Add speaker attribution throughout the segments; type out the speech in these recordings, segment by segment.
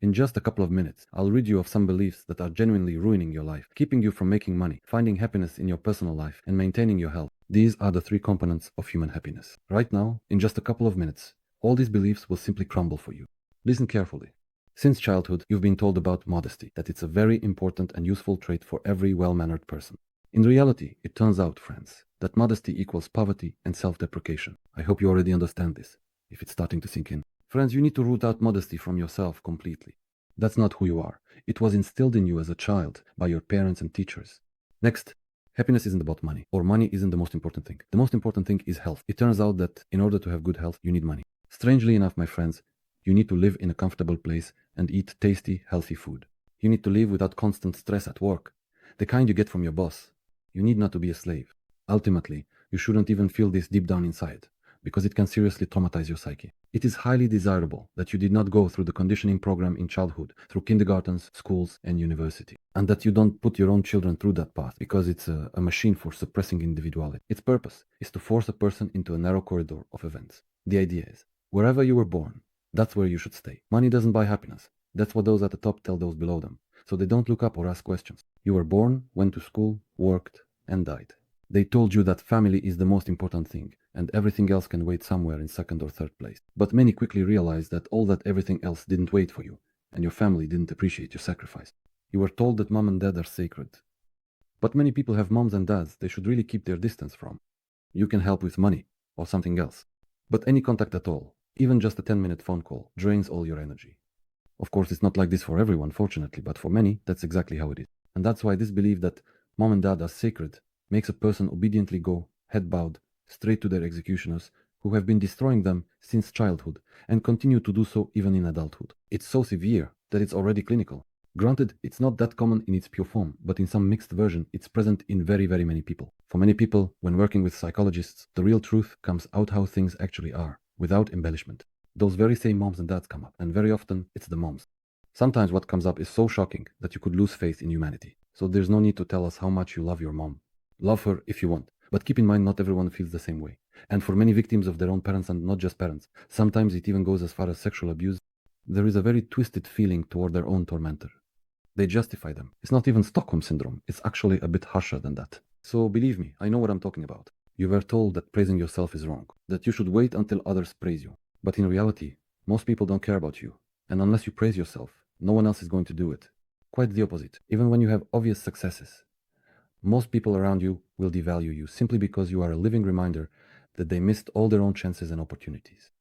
Speaker 1: In just a couple of minutes, I'll rid you of some beliefs that are genuinely ruining your life, keeping you from making money, finding happiness in your personal life, and maintaining your health. These are the three components of human happiness. Right now, in just a couple of minutes, all these beliefs will simply crumble for you. Listen carefully. Since childhood, you've been told about modesty, that it's a very important and useful trait for every well-mannered person. In reality, it turns out, friends, that modesty equals poverty and self-deprecation. I hope you already understand this, if it's starting to sink in. Friends, you need to root out modesty from yourself completely. That's not who you are. It was instilled in you as a child by your parents and teachers. Next, happiness isn't about money, or money isn't the most important thing. The most important thing is health. It turns out that in order to have good health, you need money. Strangely enough, my friends, you need to live in a comfortable place and eat tasty, healthy food. You need to live without constant stress at work, the kind you get from your boss. You need not to be a slave. Ultimately, you shouldn't even feel this deep down inside, because it can seriously traumatize your psyche. It is highly desirable that you did not go through the conditioning program in childhood, through kindergartens, schools, and university, and that you don't put your own children through that path because it's a machine for suppressing individuality. Its purpose is to force a person into a narrow corridor of events. The idea is, wherever you were born, that's where you should stay. Money doesn't buy happiness. That's what those at the top tell those below them. So they don't look up or ask questions. You were born, went to school, worked, and died. They told you that family is the most important thing, and everything else can wait somewhere in second or third place. But many quickly realized that all that everything else didn't wait for you, and your family didn't appreciate your sacrifice. You were told that mom and dad are sacred. But many people have moms and dads they should really keep their distance from. You can help with money, or something else. But any contact at all, even just a 10-minute phone call, drains all your energy. Of course, it's not like this for everyone, fortunately, but for many, that's exactly how it is. And that's why this belief that mom and dad are sacred makes a person obediently go, head bowed, straight to their executioners, who have been destroying them since childhood, and continue to do so even in adulthood. It's so severe that it's already clinical. Granted, it's not that common in its pure form, but in some mixed version, it's present in very, very many people. For many people, when working with psychologists, the real truth comes out how things actually are, without embellishment. Those very same moms and dads come up, and very often, it's the moms. Sometimes what comes up is so shocking that you could lose faith in humanity. So there's no need to tell us how much you love your mom. Love her if you want, but keep in mind not everyone feels the same way. And for many victims of their own parents, and not just parents, sometimes it even goes as far as sexual abuse, there is a very twisted feeling toward their own tormentor. They justify them. It's not even Stockholm Syndrome, it's actually a bit harsher than that. So believe me, I know what I'm talking about. You were told that praising yourself is wrong, that you should wait until others praise you. But in reality, most people don't care about you. And unless you praise yourself, no one else is going to do it. Quite the opposite. Even when you have obvious successes, most people around you will devalue you simply because you are a living reminder that they missed all their own chances and opportunities.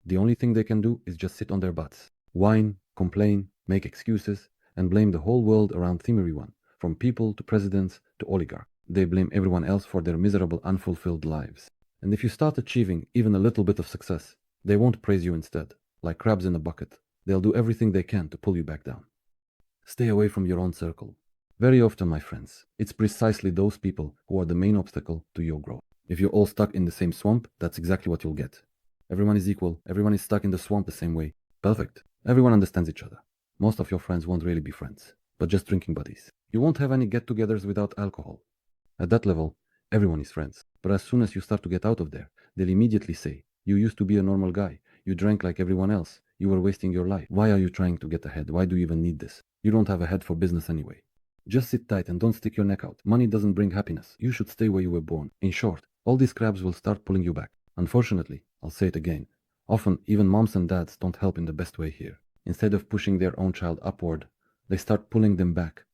Speaker 1: The only thing they can do is just sit on their butts, whine, complain, make excuses, and blame the whole world around them everyone, from people to presidents to oligarchs. They blame everyone else for their miserable, unfulfilled lives. And if you start achieving even a little bit of success, they won't praise you instead, like crabs in a bucket. They'll do everything they can to pull you back down. Stay away from your own circle. Very often, my friends, it's precisely those people who are the main obstacle to your growth. If you're all stuck in the same swamp, that's exactly what you'll get. Everyone is equal, everyone is stuck in the swamp the same way. Perfect. Everyone understands each other. Most of your friends won't really be friends, but just drinking buddies. You won't have any get-togethers without alcohol. At that level, everyone is friends. But as soon as you start to get out of there, they'll immediately say, you used to be a normal guy. You drank like everyone else. You were wasting your life. Why are you trying to get ahead? Why do you even need this? You don't have a head for business anyway. Just sit tight and don't stick your neck out. Money doesn't bring happiness. You should stay where you were born. In short, all these crabs will start pulling you back. Unfortunately, I'll say it again, often even moms and dads don't help in the best way here. Instead of pushing their own child upward, they start pulling them back,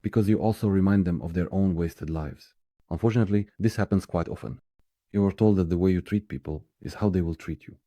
Speaker 1: because you also remind them of their own wasted lives. Unfortunately, this happens quite often. You are told that the way you treat people is how they will treat you.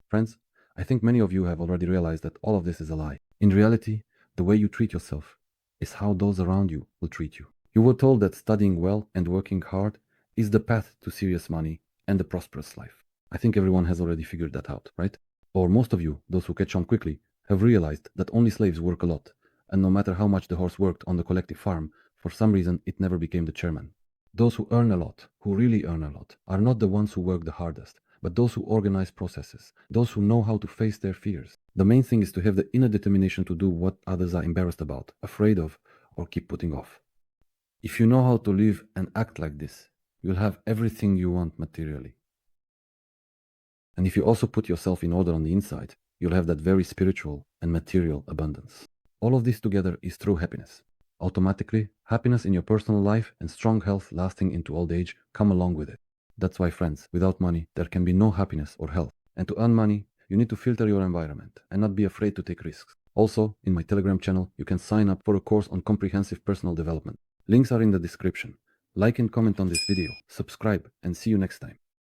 Speaker 1: Friends, I think many of you have already realized that all of this is a lie. In reality, the way you treat yourself is how those around you will treat you. You were told that studying well and working hard is the path to serious money and a prosperous life. I think everyone has already figured that out, right? Or most of you, those who catch on quickly, have realized that only slaves work a lot, and no matter how much the horse worked on the collective farm, for some reason it never became the chairman. Those who earn a lot, who really earn a lot, are not the ones who work the hardest, but those who organize processes, those who know how to face their fears. The main thing is to have the inner determination to do what others are embarrassed about, afraid of, or keep putting off. If you know how to live and act like this, you'll have everything you want materially. And if you also put yourself in order on the inside, you'll have that very spiritual and material abundance. All of this together is true happiness. Automatically, happiness in your personal life and strong health lasting into old age come along with it. That's why, friends, without money, there can be no happiness or health. And to earn money, you need to filter your environment and not be afraid to take risks. Also, in my Telegram channel, you can sign up for a course on comprehensive personal development. Links are in the description. Like and comment on this video, subscribe, and see you next time.